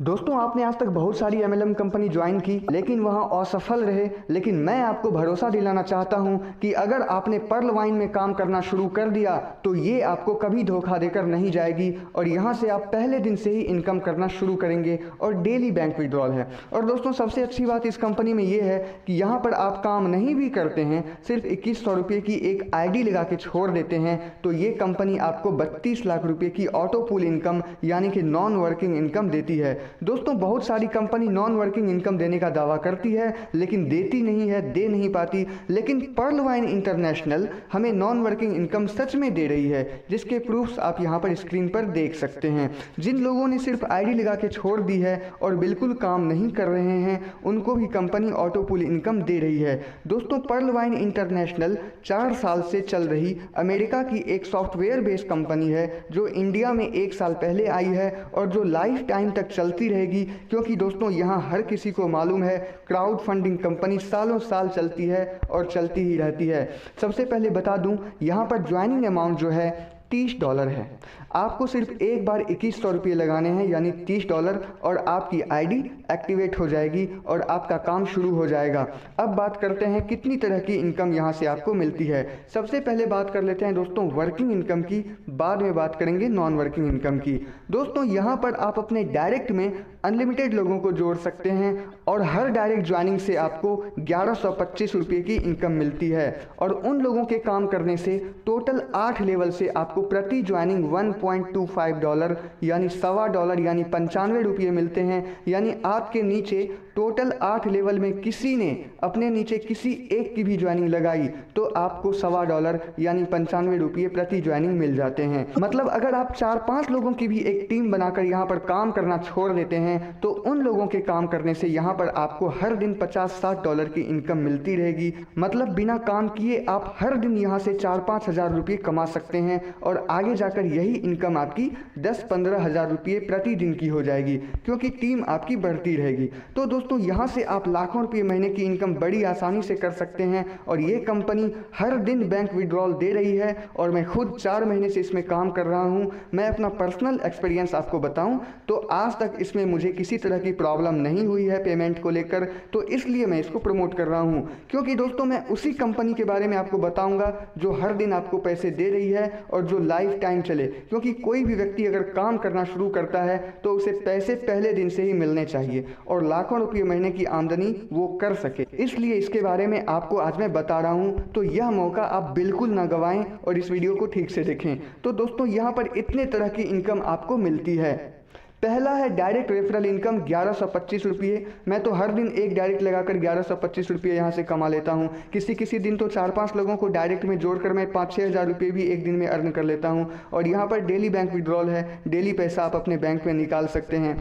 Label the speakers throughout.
Speaker 1: दोस्तों, आपने आज तक बहुत सारी एमएलएम कंपनी ज्वाइन की लेकिन वहां असफल रहे। लेकिन मैं आपको भरोसा दिलाना चाहता हूं कि अगर आपने पर्ल वाइन में काम करना शुरू कर दिया तो ये आपको कभी धोखा देकर नहीं जाएगी और यहां से आप पहले दिन से ही इनकम करना शुरू करेंगे और डेली बैंक विड्रॉल है। और दोस्तों, सबसे अच्छी बात इस कंपनी में ये है कि यहाँ पर आप काम नहीं भी करते हैं, सिर्फ 2100 रुपये की एक ID लगा के छोड़ देते हैं तो ये कंपनी आपको 32 लाख रुपये की ऑटो पूल इनकम यानी कि नॉन वर्किंग इनकम देती है। दोस्तों, बहुत सारी कंपनी नॉन वर्किंग इनकम देने का दावा करती है लेकिन देती नहीं है, दे नहीं पाती। लेकिन पर्ल वाइन इंटरनेशनल हमें नॉन वर्किंग इनकम सच में दे रही है, जिसके प्रूफ्स आप यहाँ पर स्क्रीन पर देख सकते हैं। जिन लोगों ने सिर्फ ID लगा के छोड़ दी है और बिल्कुल काम नहीं कर रहे हैं उनको भी कंपनी ऑटो पूल इनकम दे रही है। दोस्तों, पर्ल वाइन इंटरनेशनल 4 साल से चल रही अमेरिका की एक सॉफ्टवेयर बेस्ड कंपनी है जो इंडिया में 1 साल पहले आई है और जो लाइफ टाइम तक चलती रहेगी, क्योंकि दोस्तों यहाँ हर किसी को मालूम है क्राउड फंडिंग कंपनी सालों साल चलती है और चलती ही रहती है। सबसे पहले बता दूं, यहाँ पर ज्वाइनिंग अमाउंट जो है $30 है। आपको सिर्फ एक बार 2100 रुपये लगाने हैं यानी $30 और आपकी ID एक्टिवेट हो जाएगी और आपका काम शुरू हो जाएगा। अब बात करते हैं कितनी तरह की इनकम यहाँ से आपको मिलती है। सबसे पहले बात कर लेते हैं दोस्तों वर्किंग इनकम की, बाद में बात करेंगे नॉन वर्किंग इनकम की। दोस्तों, यहाँ पर आप अपने डायरेक्ट में अनलिमिटेड लोगों को जोड़ सकते हैं और हर डायरेक्ट ज्वाइनिंग से आपको 1125 रुपये की इनकम मिलती है और उन लोगों के काम करने से टोटल 8 लेवल से आपको प्रति ज्वाइनिंग $1.25 यानी $1.25 यानी 95 रुपये मिलते हैं। यानी आपके नीचे टोटल 8 लेवल में किसी ने अपने नीचे किसी एक की भी ज्वाइनिंग लगाई तो आपको $1.25 यानी 95 रुपये प्रति ज्वाइनिंग मिल जाते हैं। मतलब अगर आप 4-5 लोगों की भी एक टीम बनाकर यहाँ पर काम करना छोड़ देते हैं तो उन लोगों के काम करने से यहाँ पर आपको हर दिन $50-60 की इनकम मिलती रहेगी। मतलब बिना काम किए आप हर दिन यहाँ से 4-5 हज़ार रुपये कमा सकते हैं और आगे जाकर यही इनकम आपकी 10-15 हज़ार रुपये प्रतिदिन की हो जाएगी क्योंकि टीम आपकी बढ़ती रहेगी। तो दोस्तों, यहाँ से आप लाखों रुपये महीने की इनकम बड़ी आसानी से कर सकते हैं और ये कंपनी हर दिन बैंक विड्रॉल दे रही है और मैं खुद 4 महीने से इसमें काम कर रहा हूँ। मैं अपना पर्सनल एक्सपीरियंस आपको बताऊँ तो आज तक इसमें मुझे किसी तरह की प्रॉब्लम नहीं हुई है पेमेंट को लेकर, तो इसलिए मैं इसको प्रमोट कर रहा हूँ। क्योंकि दोस्तों, मैं उसी कंपनी के बारे में आपको बताऊँगा जो हर दिन आपको पैसे दे रही है और जो लाइफ टाइम चले, क्योंकि कोई भी व्यक्ति अगर काम करना शुरू करता है तो उसे पैसे पहले दिन से ही मिलने चाहिए और लाखों रुपये महीने की आमदनी वो कर सके। इसलिए इसके बारे में आपको आज मैं बता रहा हूँ, तो यह मौका आप बिल्कुल ना गवाएं और इस वीडियो को ठीक से देखें। तो दोस्तों, यहाँ पर इतने तरह की इनकम आपको मिलती है। पहला है डायरेक्ट रेफरल इनकम 1125 रुपये। मैं तो हर दिन एक डायरेक्ट लगाकर 1125 रुपये यहाँ से कमा लेता हूँ। किसी दूसरे दिन तो 4-5 लोगों को डायरेक्ट में जोड़कर मैं 5-6 हज़ार रुपये भी एक दिन में अर्न कर लेता हूँ। और यहाँ पर डेली बैंक विड्रॉल है, डेली पैसा आप अपने बैंक में निकाल सकते हैं।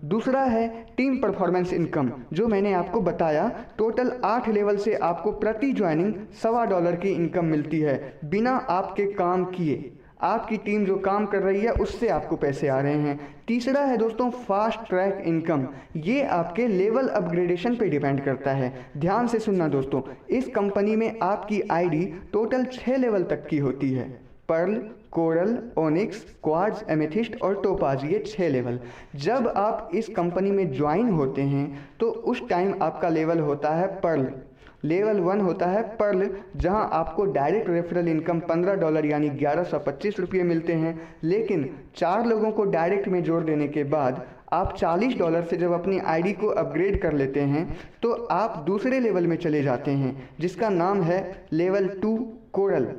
Speaker 1: दूसरा है टीम परफॉर्मेंस इनकम, जो मैंने आपको बताया। टोटल 8 लेवल से आपको प्रति ज्वाइनिंग $1.25 की इनकम मिलती है बिना आपके काम किए। आपकी टीम जो काम कर रही है उससे आपको पैसे आ रहे हैं। तीसरा है दोस्तों फास्ट ट्रैक इनकम। ये आपके लेवल अपग्रेडेशन पे डिपेंड करता है। ध्यान से सुनना दोस्तों, इस कंपनी में आपकी ID टोटल 6 लेवल तक की होती है। Pearl, coral, onyx, quartz, amethyst और टोपाज, ये 6 लेवल। जब आप इस कंपनी में ज्वाइन होते हैं तो उस टाइम आपका लेवल होता है पर्ल। लेवल 1 होता है पर्ल, जहां आपको डायरेक्ट रेफरल इनकम $15 यानी 1125 रुपये मिलते हैं। लेकिन 4 लोगों को डायरेक्ट में जोड़ देने के बाद आप $40 से जब अपनी ID को अपग्रेड कर लेते हैं तो आप दूसरे लेवल में चले जाते हैं जिसका नाम है लेवल 2 कोरल।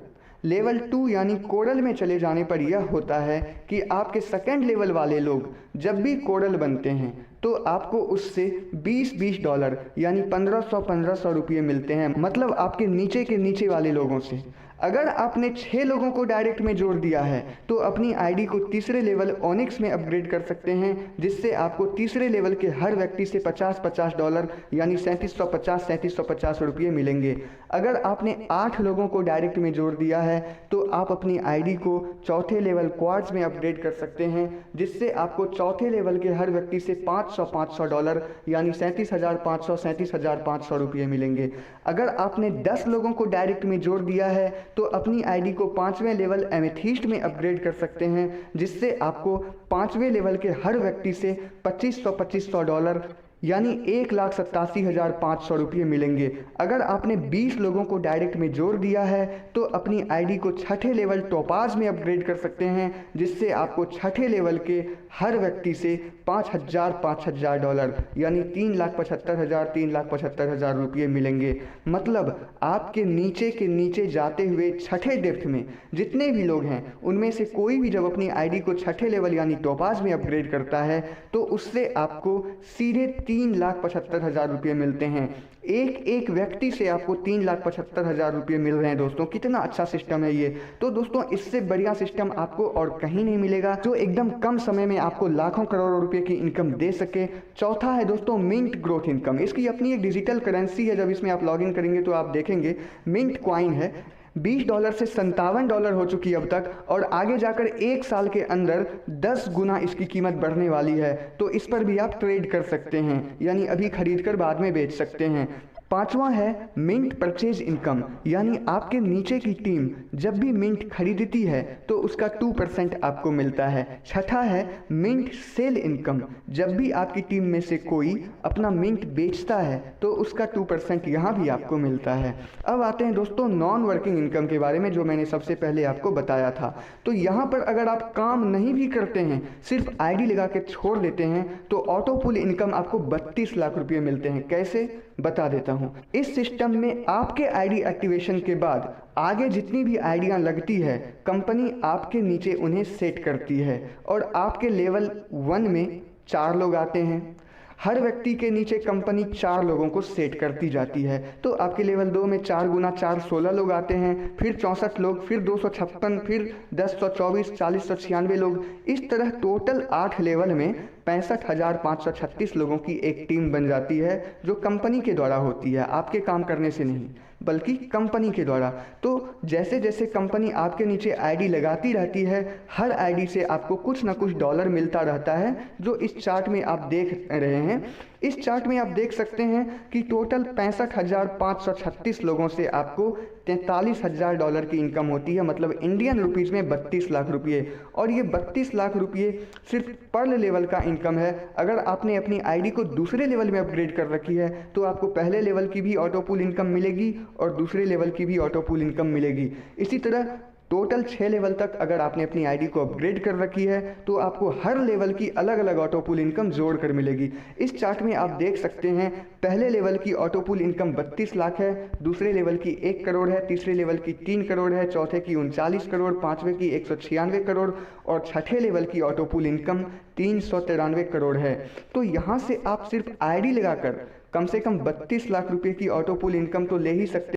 Speaker 1: लेवल 2 यानी कोरल में चले जाने पर यह होता है कि आपके सेकंड लेवल वाले लोग जब भी कोरल बनते हैं तो आपको उससे $20 यानी 1500 रुपये मिलते हैं। मतलब आपके नीचे के नीचे वाले लोगों से। अगर आपने 6 लोगों को डायरेक्ट में जोड़ दिया है तो अपनी ID को तीसरे लेवल ओनिक्स में अपग्रेड कर सकते हैं, जिससे आपको तीसरे लेवल के हर व्यक्ति से $50 यानी 3750 रुपये मिलेंगे। अगर आपने 8 लोगों को डायरेक्ट में जोड़ दिया है तो आप अपनी ID को चौथे लेवल क्वार्ट्ज में अपग्रेड कर सकते हैं, जिससे आपको चौथे लेवल के हर व्यक्ति से $500 यानी 37,500 रुपये मिलेंगे। अगर आपने 10 लोगों को डायरेक्ट में जोड़ दिया है तो अपनी आईडी को 5वें लेवल एमेथिस्ट में अपग्रेड कर सकते हैं, जिससे आपको 5वें लेवल के हर व्यक्ति से $2500 यानी 1,87,500 रुपये मिलेंगे। अगर आपने 20 लोगों को डायरेक्ट में जोड़ दिया है तो अपनी आईडी को 6ठे लेवल टोपाज में अपग्रेड कर सकते हैं, जिससे आपको 6ठे लेवल के हर व्यक्ति से $5,000 यानी 3,75,000 रुपये मिलेंगे। मतलब आपके नीचे के नीचे जाते हुए 6ठे डेप्थ में जितने भी लोग हैं उनमें से कोई भी जब अपनी आईडी को 6ठे लेवल यानी टोपाज में अपग्रेड करता है तो उससे आपको सीधे 3,75,000 रुपये मिलते हैं। एक एक व्यक्ति से आपको 3,75,000 रुपये मिल रहे हैं दोस्तों। कितना अच्छा सिस्टम है ये। तो दोस्तों इससे बढ़िया सिस्टम आपको और कहीं नहीं मिलेगा जो एकदम कम समय में आपको लाखों करोड़ों रुपए की इनकम दे सके। चौथा है दोस्तों मिंट ग्रोथ इनकम। इसकी अपनी एक डिजिटल करेंसी है। जब इसमें आप लॉगिन करेंगे तो आप देखेंगे मिंट कॉइन है। $20 से $57 हो चुकी अब तक और आगे जाकर 1 साल के अंदर 10 गुना इसकी कीमत बढ़ने वाली है। तो इस पर भी आप ट्रेड कर सकते हैं, यानी अभी खरीद कर बाद में बेच सकते हैं। पांचवा है मिंट परचेज इनकम, यानी आपके नीचे की टीम जब भी मिंट खरीदती है तो उसका 2% आपको मिलता है। छठा है मिंट सेल इनकम, जब भी आपकी टीम में से कोई अपना मिंट बेचता है तो उसका 2% यहाँ भी आपको मिलता है। अब आते हैं दोस्तों नॉन वर्किंग इनकम के बारे में, जो मैंने सबसे पहले आपको बताया था। तो यहाँ पर अगर आप काम नहीं भी करते हैं, सिर्फ आईडी लगा के छोड़ देते हैं, तो ऑटो पुल इनकम आपको 32 लाख रुपये मिलते हैं। कैसे, बता देता हूँ। इस सिस्टम में आपके आईडी एक्टिवेशन के बाद आगे जितनी भी आईडियां लगती है कंपनी आपके नीचे उन्हें सेट करती है और आपके लेवल 1 में 4 लोग आते हैं। हर व्यक्ति के नीचे कंपनी 4 लोगों को सेट करती जाती है। तो आपके लेवल 2 में 4 गुना 4 16 लोग आते हैं, फिर 64 लोग, फिर 256, फिर 1024, 4096 लोग। इस तरह टोटल 8 लेवल में 65,536 लोगों की एक टीम बन जाती है, जो कंपनी के द्वारा होती है, आपके काम करने से नहीं बल्कि कंपनी के द्वारा। तो जैसे जैसे कंपनी आपके नीचे आईडी लगाती रहती है, हर आईडी से आपको कुछ ना कुछ डॉलर मिलता रहता है, जो इस चार्ट में आप देख रहे हैं। इस चार्ट में आप देख सकते हैं कि टोटल 65,536 लोगों से आपको $43,000 की इनकम होती है, मतलब इंडियन रुपीज़ में 32 लाख रुपये। और ये 32 लाख रुपये सिर्फ पर्ल लेवल का इनकम है। अगर आपने अपनी आईडी को दूसरे लेवल में अपग्रेड कर रखी है तो आपको पहले लेवल की भी ऑटो पुल इनकम मिलेगी और दूसरे लेवल की भी ऑटो पुल इनकम मिलेगी। इसी तरह टोटल 6 लेवल तक अगर आपने अपनी आईडी को अपग्रेड कर रखी है तो आपको हर लेवल की अलग अलग ऑटो पुल इनकम जोड़ कर मिलेगी। इस चार्ट में आप देख सकते हैं पहले लेवल की ऑटो पुल इनकम 32 लाख है, दूसरे लेवल की 1 करोड़ है, तीसरे लेवल की 3 करोड़ है, चौथे की 39 करोड़, पाँचवें की 196 करोड़ और छठे लेवल की ऑटो पुल इनकम 393 करोड़ है। तो यहाँ से आप सिर्फ आईडी लगाकर कम से कम 32 लाख रुपये की ऑटो पुल इनकम तो ले ही सकते